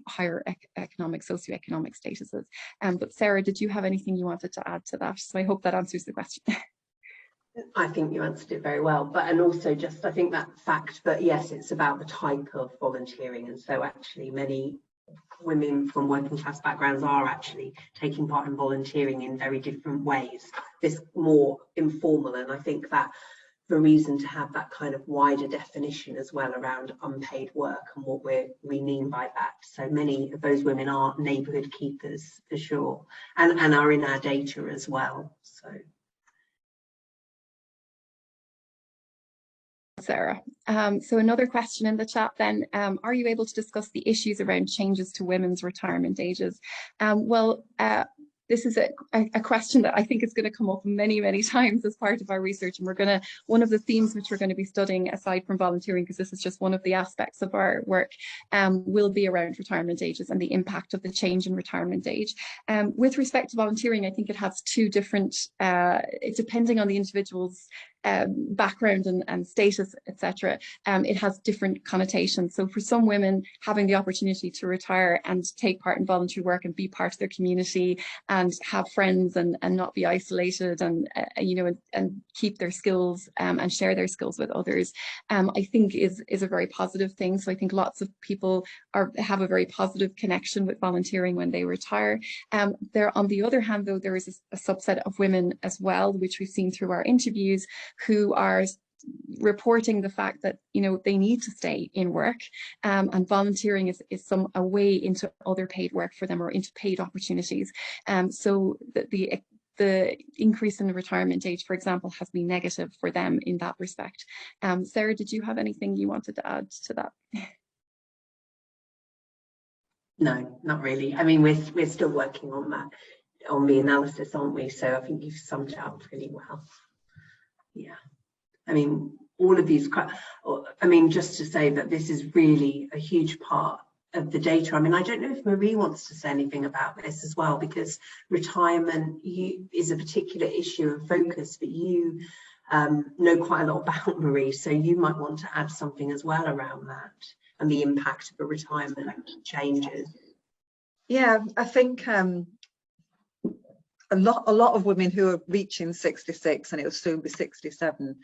higher economic, socioeconomic statuses. But Sarah, did you have anything you wanted to add to that? So I hope that answers the question. I think you answered it very well, and also just I think that fact, but yes, it's about the type of volunteering, and so actually many women from working class backgrounds are actually taking part in volunteering in very different ways. This more informal, and I think that the reason to have that kind of wider definition as well around unpaid work and what we mean by that. So many of those women are neighbourhood keepers for sure, and are in our data as well. So. Sarah. So another question in the chat then, are you able to discuss the issues around changes to women's retirement ages? This is a question that I think is going to come up many, many times as part of our research. And one of the themes which we're going to be studying aside from volunteering, because this is just one of the aspects of our work, will be around retirement ages and the impact of the change in retirement age. With respect to volunteering, I think it has two different, depending on the individual's background and status, etc., it has different connotations. So for some women, having the opportunity to retire and take part in voluntary work and be part of their community and have friends and not be isolated and and keep their skills and share their skills with others, I think is a very positive thing. So I think lots of people have a very positive connection with volunteering when they retire. There, on the other hand, though, there is a subset of women as well, which we've seen through our interviews, who are reporting the fact that they need to stay in work, and volunteering is a way into other paid work for them or into paid opportunities. So the increase in the retirement age, for example, has been negative for them in that respect. Sarah, did you have anything you wanted to add to that? No, not really. I mean, we're still working on that, on the analysis, aren't we? So I think you've summed it up really well. Yeah, I mean, all of these, I mean, just to say that this is really a huge part of the data. I mean, I don't know if Marie wants to say anything about this as well, because retirement is a particular issue of focus, but you know quite a lot about, Marie, so you might want to add something as well around that and the impact of the retirement changes. Yeah, I think a lot of women who are reaching 66, and it'll soon be 67,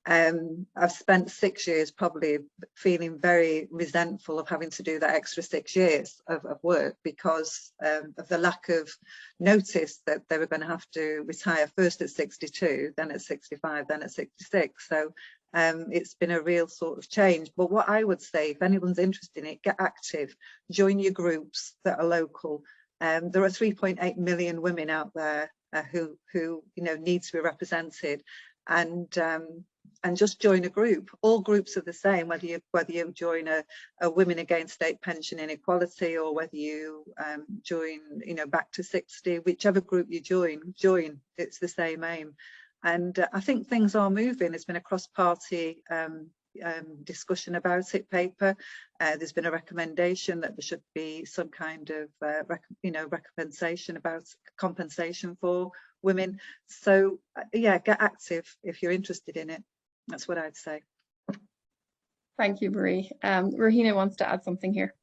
I've spent 6 years probably feeling very resentful of having to do that extra 6 years of work because of the lack of notice that they were going to have to retire first at 62, then at 65, then at 66. So it's been a real sort of change. But what I would say, if anyone's interested in it, get active, join your groups that are local. There are 3.8 million women out there who need to be represented, and just join a group. All groups are the same, whether you join a Women Against State Pension Inequality, or whether you join Back to 60, whichever group you join, it's the same aim. And I think things are moving. There's been a cross-party discussion about it, paper. There's been a recommendation that there should be some kind of compensation for women. So yeah, get active if you're interested in it. That's what I'd say. Thank you, Marie. Rahina wants to add something here.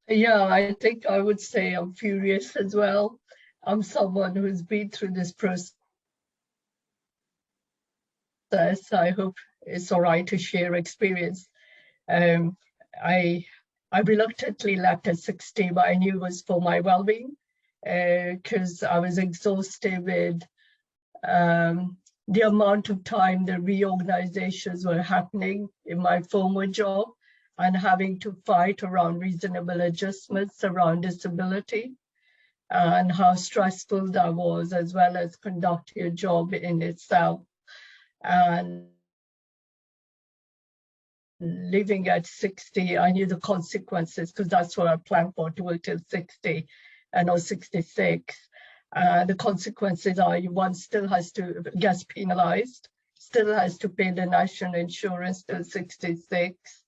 Yeah, I think I would say I'm furious as well. I'm someone who's been through this process. I hope it's all right to share experience. I reluctantly left at 60, but I knew it was for my well-being, because I was exhausted with the amount of time the reorganizations were happening in my former job and having to fight around reasonable adjustments around disability, and how stressful that was, as well as conduct your job in itself. And living at 60, I knew the consequences, because that's what I planned for, to work till 60 and not 66. The consequences are one still has to get penalized, still has to pay the national insurance till 66.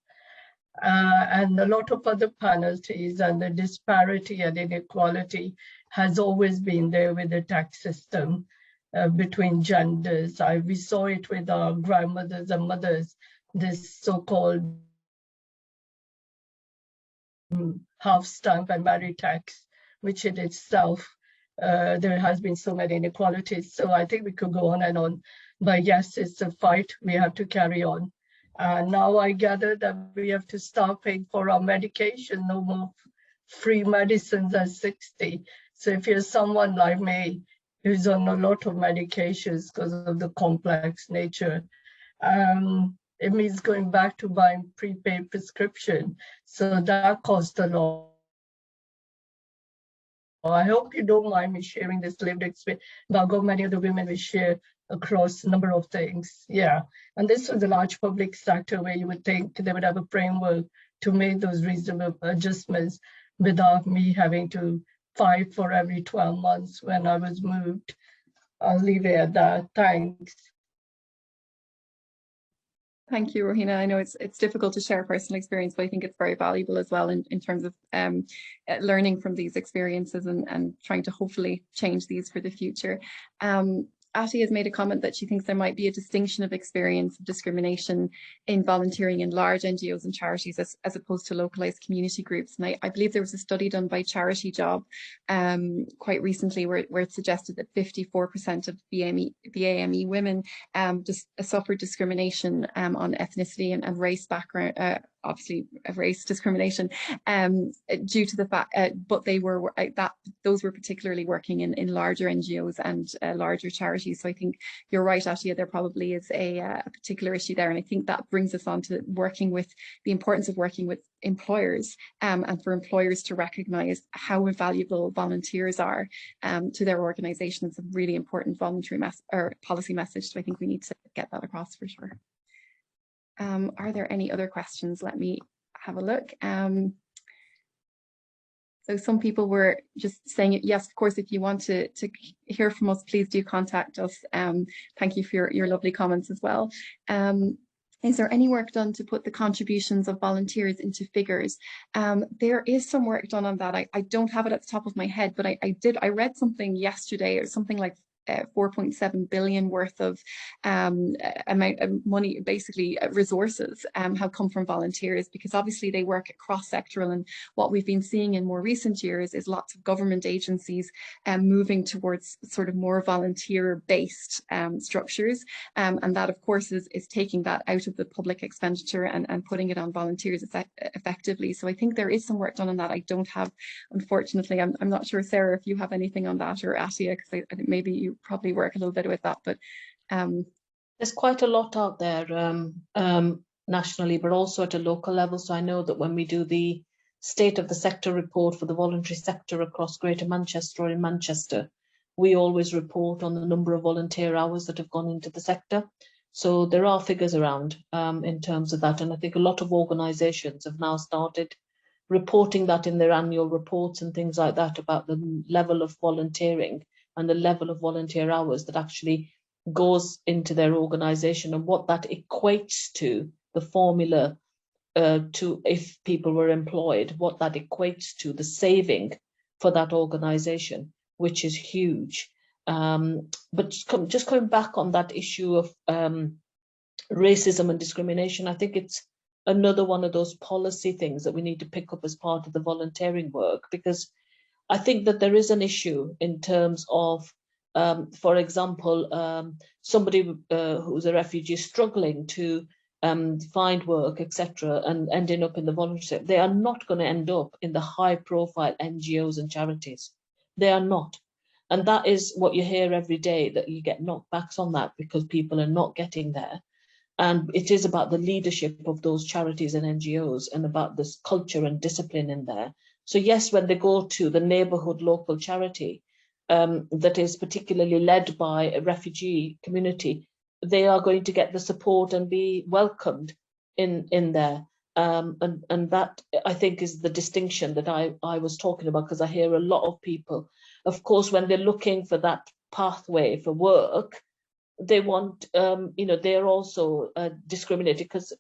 and a lot of other penalties, and the disparity and inequality has always been there with the tax system between genders. We saw it with our grandmothers and mothers, this so-called half stamp and marriage tax, which in itself, there has been so many inequalities. So I think we could go on and on, but yes, it's a fight we have to carry on. Now I gather that we have to start paying for our medication, no more free medicines at 60. So if you're someone like me, who's on a lot of medications because of the complex nature, it means going back to buying prepaid prescription. So that costs a lot. I hope you don't mind me sharing this lived experience, but I've got many other women we share across a number of things. Yeah, and this was a large public sector where you would think they would have a framework to make those reasonable adjustments without me having to fight for every 12 months when I was moved. I'll leave it at that. Thanks. Thank you, Rohina. I know it's difficult to share personal experience, but I think it's very valuable as well in terms of learning from these experiences and trying to hopefully change these for the future. Ati has made a comment that she thinks there might be a distinction of experience of discrimination in volunteering in large NGOs and charities as opposed to localized community groups. And I believe there was a study done by Charity Job quite recently where it suggested that 54% of BAME women just suffered discrimination on ethnicity and race background, obviously race discrimination due to the fact, but those were particularly working in larger NGOs and larger charities. So I think you're right, Atia, there probably is a particular issue there. And I think that brings us on to working with the importance of working with employers and for employers to recognise how valuable volunteers are to their organisation. It's a really important voluntary policy message. So I think we need to get that across for sure. Are there any other questions? Let me have a look. So some people were just saying, yes, of course, if you want to hear from us, please do contact us. Thank you for your lovely comments as well. Is there any work done to put the contributions of volunteers into figures? There is some work done on that. I don't have it at the top of my head, but I read something yesterday or something like 4.7 billion worth of amount of money, basically resources have come from volunteers, because obviously they work cross-sectoral, and what we've been seeing in more recent years is lots of government agencies moving towards sort of more volunteer-based structures, and that of course is taking that out of the public expenditure and putting it on volunteers effectively. So I think there is some work done on that. I don't have, unfortunately, I'm not sure, Sarah, if you have anything on that, or Atia, because I think maybe you probably work a little bit with that, but there's quite a lot out there nationally, but also at a local level. So I know that when we do the state of the sector report for the voluntary sector across Greater Manchester or in Manchester, we always report on the number of volunteer hours that have gone into the sector. So there are figures around in terms of that, and I think a lot of organisations have now started reporting that in their annual reports and things like that, about the level of volunteering and the level of volunteer hours that actually goes into their organisation, and what that equates to, the formula to if people were employed, what that equates to, the saving for that organisation, which is huge. But just coming back on that issue of racism and discrimination, I think it's another one of those policy things that we need to pick up as part of the volunteering work, because I think that there is an issue in terms of, for example, somebody who's a refugee struggling to find work, etc., and ending up in the voluntary sector. They are not going to end up in the high-profile NGOs and charities. They are not. And that is what you hear every day, that you get knockbacks on that because people are not getting there. And it is about the leadership of those charities and NGOs and about this culture and discipline in there. So yes, when they go to the neighbourhood local charity that is particularly led by a refugee community, they are going to get the support and be welcomed in there. And that, I think, is the distinction that I was talking about, because I hear a lot of people, of course, when they're looking for that pathway for work, they want, they're also discriminated because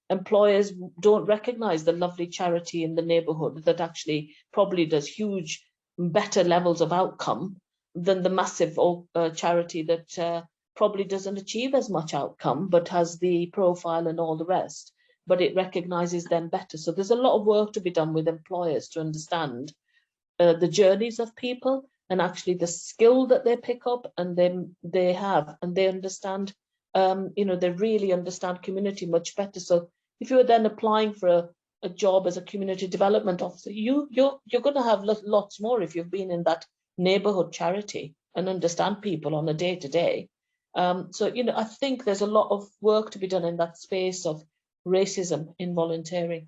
employers don't recognize the lovely charity in the neighborhood that actually probably does huge, better levels of outcome than the massive charity that probably doesn't achieve as much outcome, but has the profile and all the rest, but it recognizes them better. So there's a lot of work to be done with employers to understand the journeys of people and actually the skill that they pick up and then they have, and they understand, they really understand community much better. So if you're then applying for a job as a community development officer, you're going to have lots more if you've been in that neighborhood charity and understand people on a day-to-day. So, I think there's a lot of work to be done in that space of racism in volunteering.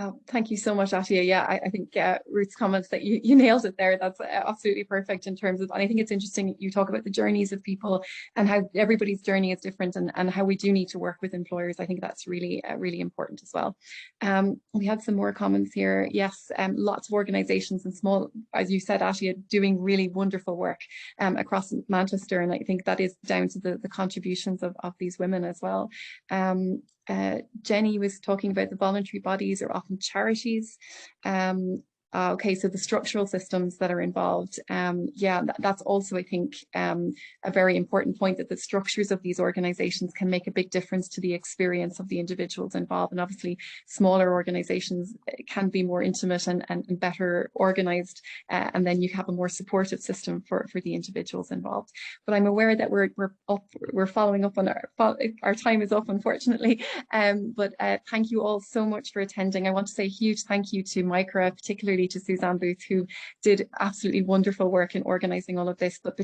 Oh, thank you so much, Atia. Yeah, I think Ruth's comments that you nailed it there. That's absolutely perfect in terms of, and I think it's interesting you talk about the journeys of people and how everybody's journey is different and how we do need to work with employers. I think that's really, really important as well. We had some more comments here. Yes, lots of organisations and small, as you said, Atia, doing really wonderful work across Manchester. And I think that is down to the contributions of these women as well. Jenny was talking about the voluntary bodies are often charities. Okay, so the structural systems that are involved, yeah, that's also, I think, a very important point, that the structures of these organizations can make a big difference to the experience of the individuals involved. And obviously, smaller organizations can be more intimate and better organized, and then you have a more supportive system for the individuals involved. But I'm aware that we're following up on our time is up, unfortunately. But thank you all so much for attending. I want to say a huge thank you to MICRA, particularly to Suzanne Booth, who did absolutely wonderful work in organising all of this, but